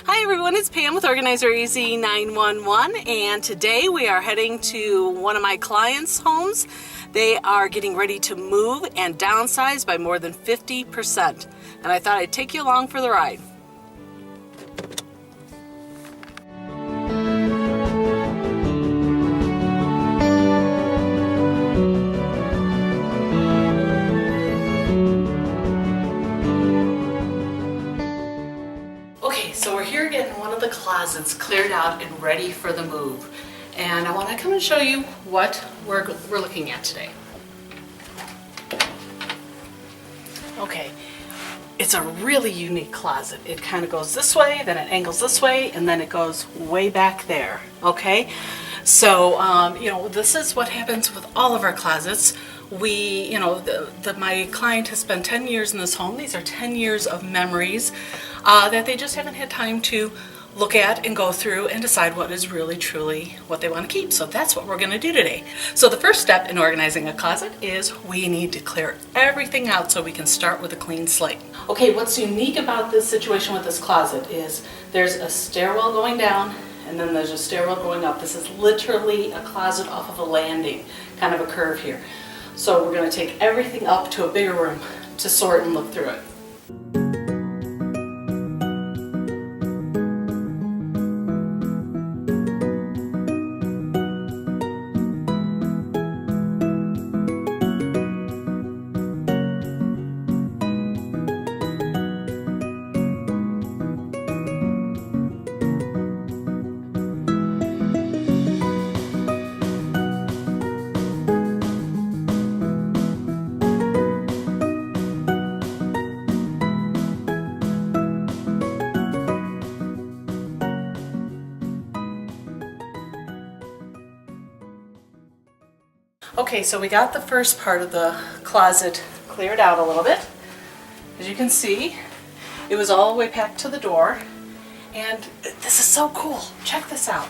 Hi everyone, it's Pam with Organizer EZ 911, and today we are heading to one of my clients' homes. They are getting ready to move and downsize by more than 50%, and I thought I'd take you along for the ride. Okay, so we're here getting one of the closets cleared out and ready for the move. And I want to come and show you what we're looking at today. Okay, it's a really unique closet. It kind of goes this way, then it angles this way, and then it goes way back there, okay? So, this is what happens with all of our closets. My client has spent 10 years in this home. These are 10 years of memories that they just haven't had time to look at and go through and decide what is really truly what they want to keep. So that's what we're going to do today. So the first step in organizing a closet is we need to clear everything out so we can start with a clean slate. Okay, what's unique about this situation with this closet is there's a stairwell going down and then there's a stairwell going up. This is literally a closet off of a landing, kind of a curve here. So we're going to take everything up to a bigger room to sort and look through it. Okay, so we got the first part of the closet cleared out a little bit. As you can see, it was all the way packed to the door. And this is so cool. Check this out.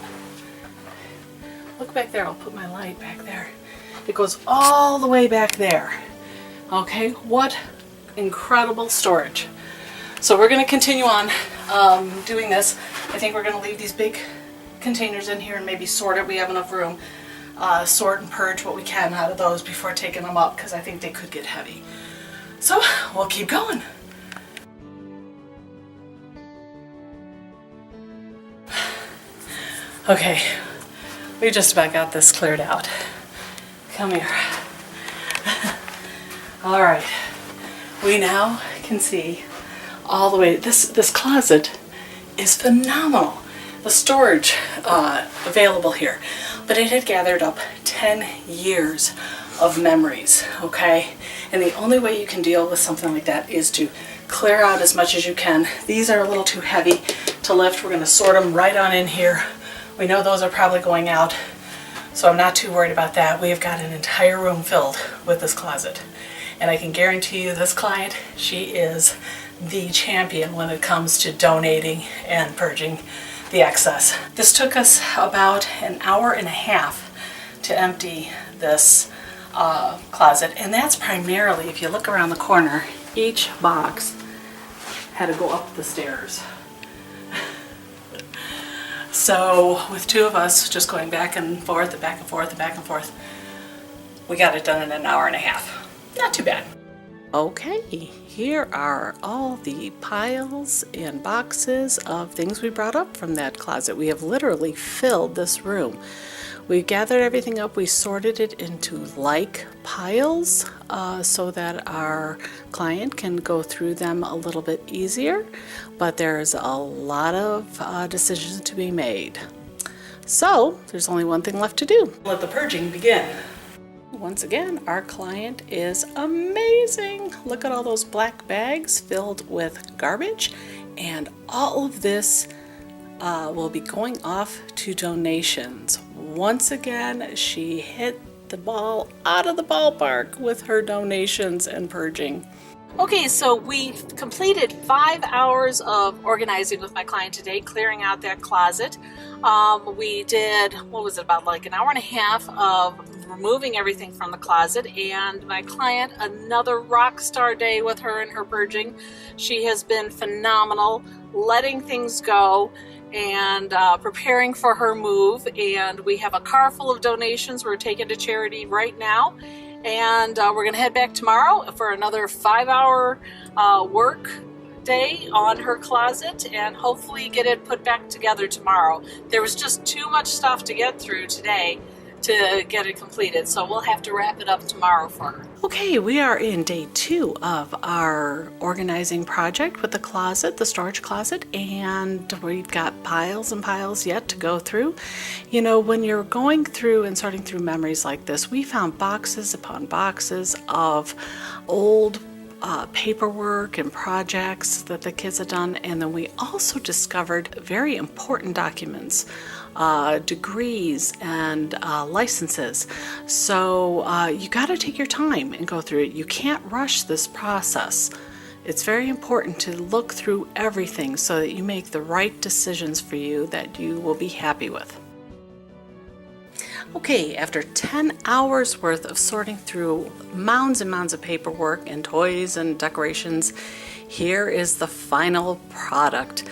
Look back there. I'll put my light back there. It goes all the way back there. Okay, what incredible storage. So we're going to continue on doing this. I think we're going to leave these big containers in here and maybe sort it. We have enough room. Sort and purge what we can out of those before taking them up, because I think they could get heavy. So we'll keep going. Okay, we just about got this cleared out. Come here. All right, we now can see all the way. This closet is phenomenal. The storage available here, but it had gathered up 10 years of memories, okay? And the only way you can deal with something like that is to clear out as much as you can. These are a little too heavy to lift. We're going to sort them right on in here. We know those are probably going out, so I'm not too worried about that. We have got an entire room filled with this closet, and I can guarantee you this client, she is the champion when it comes to donating and purging the excess. This took us about an hour and a half to empty this closet, and that's primarily, if you look around the corner, each box had to go up the stairs. So with two of us just going back and forth and back and forth and back and forth, we got it done in an hour and a half. Not too bad. Okay, here are all the piles and boxes of things we brought up from that closet. We have literally filled this room. We gathered everything up, we sorted it into like piles so that our client can go through them a little bit easier, but there's a lot of decisions to be made. So there's only one thing left to do. Let the purging begin. Once again, our client is amazing. Look at all those black bags filled with garbage, and all of this will be going off to donations. Once again, she hit the ball out of the ballpark with her donations and purging. Okay, so we completed 5 hours of organizing with my client today, clearing out that closet. We did, what was it, about like an hour and a half of removing everything from the closet, and my client, another rock star day with her and her purging. She has been phenomenal. letting things go and preparing for her move. And we have a car full of donations we're taking to charity right now. And we're going to head back tomorrow for another 5-hour work day on her closet and hopefully get it put back together tomorrow. There was just too much stuff to get through today to get it completed, so we'll have to wrap it up tomorrow for her. Okay, we are in day 2 of our organizing project with the closet, the storage closet, and we've got piles and piles yet to go through. You know, when you're going through and sorting through memories like this, we found boxes upon boxes of old paperwork and projects that the kids had done, and then we also discovered very important documents, degrees and licenses. So you got to take your time and go through it. You can't rush this process. It's very important to look through everything so that you make the right decisions for you that you will be happy with. Okay, after 10 hours worth of sorting through mounds and mounds of paperwork and toys and decorations, here is the final product.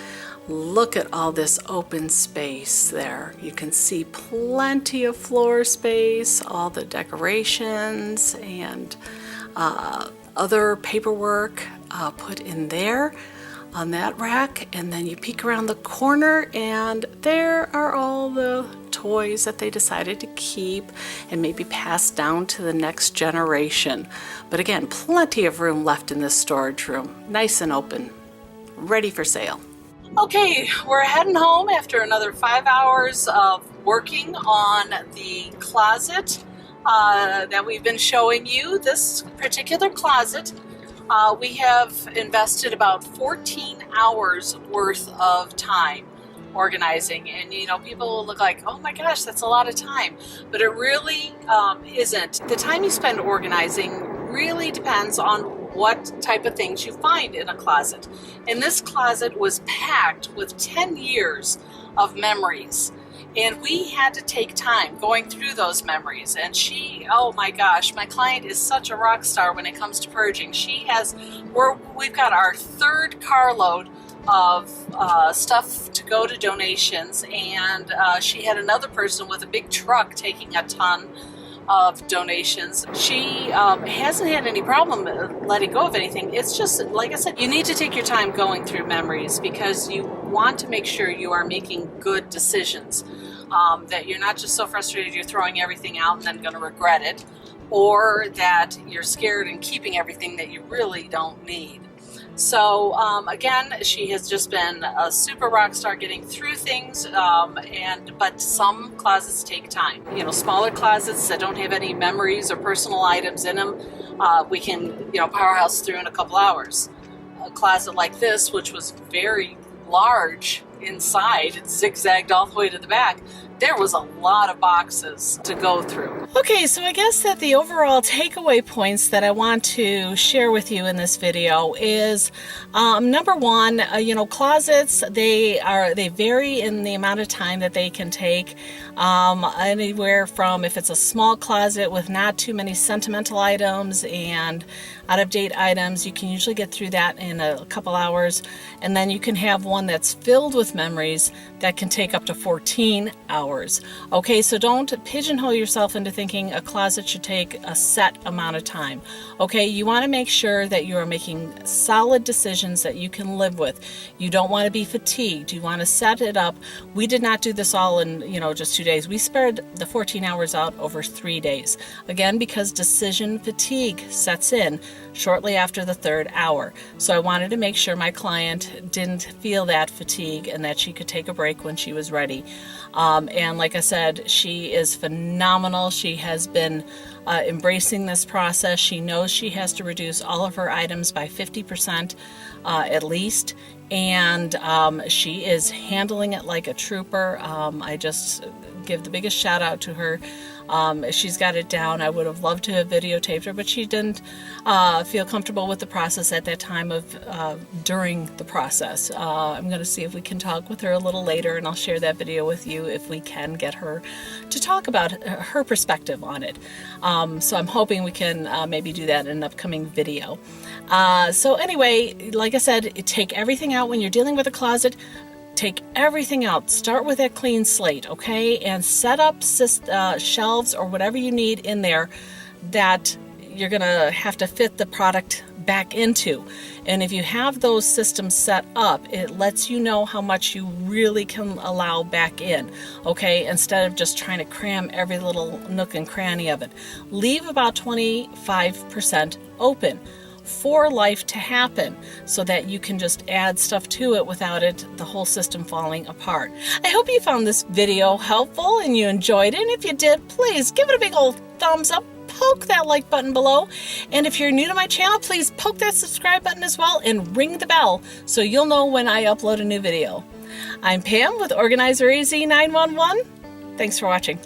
Look at all this open space there. You can see plenty of floor space, all the decorations and other paperwork put in there on that rack, and then you peek around the corner and there are all the toys that they decided to keep and maybe pass down to the next generation. But again, plenty of room left in this storage room, nice and open, ready for sale. Okay, we're heading home after another 5 hours of working on the closet that we've been showing you. This particular closet, we have invested about 14 hours worth of time organizing, and you know, people will look like, oh my gosh, that's a lot of time, but it really isn't. The time you spend organizing really depends on what type of things you find in a closet. And this closet was packed with 10 years of memories. And we had to take time going through those memories. And she, oh my gosh, my client is such a rock star when it comes to purging. We've got our 3rd carload of stuff to go to donations. And she had another person with a big truck taking a ton of donations. She hasn't had any problem letting go of anything. It's just, like I said, you need to take your time going through memories because you want to make sure you are making good decisions, that you're not just so frustrated you're throwing everything out and then going to regret it, or that you're scared and keeping everything that you really don't need. So again, she has just been a super rock star getting through things, but some closets take time. You know, smaller closets that don't have any memories or personal items in them, we can, powerhouse through in a couple hours. A closet like this, which was very large inside, it zigzagged all the way to the back. There was a lot of boxes to go through. Okay, so I guess that the overall takeaway points that I want to share with you in this video is, number one, closets, they vary in the amount of time that they can take. Anywhere from, if it's a small closet with not too many sentimental items and out-of-date items, you can usually get through that in a couple hours. And then you can have one that's filled with memories that can take up to 14 hours. Okay, so don't pigeonhole yourself into thinking a closet should take a set amount of time. Okay, you want to make sure that you are making solid decisions that you can live with. You don't want to be fatigued. You want to set it up. We did not do this all in, just 2 days. We spread the 14 hours out over 3 days. Again, because decision fatigue sets in shortly after the 3rd hour. So I wanted to make sure my client didn't feel that fatigue and that she could take a break when she was ready. And like I said, she is phenomenal. She has been embracing this process. She knows she has to reduce all of her items by 50% at least. And she is handling it like a trooper. I just give the biggest shout out to her. She's got it down. I would have loved to have videotaped her, but she didn't feel comfortable with the process at that time of during the process. I'm going to see if we can talk with her a little later, and I'll share that video with you if we can get her to talk about her perspective on it. So I'm hoping we can maybe do that in an upcoming video. So anyway, like I said, take everything out when you're dealing with a closet. Take everything out. Start with a clean slate, okay? And set up shelves or whatever you need in there that you're going to have to fit the product back into. And if you have those systems set up, it lets you know how much you really can allow back in, okay? Instead of just trying to cram every little nook and cranny of it. Leave about 25% open for life to happen so that you can just add stuff to it without the whole system falling apart. I hope you found this video helpful and you enjoyed it. And if you did, please give it a big old thumbs up. Poke that like button below. And if you're new to my channel, please poke that subscribe button as well and ring the bell so you'll know when I upload a new video. I'm Pam with Organizer AZ 911. Thanks for watching.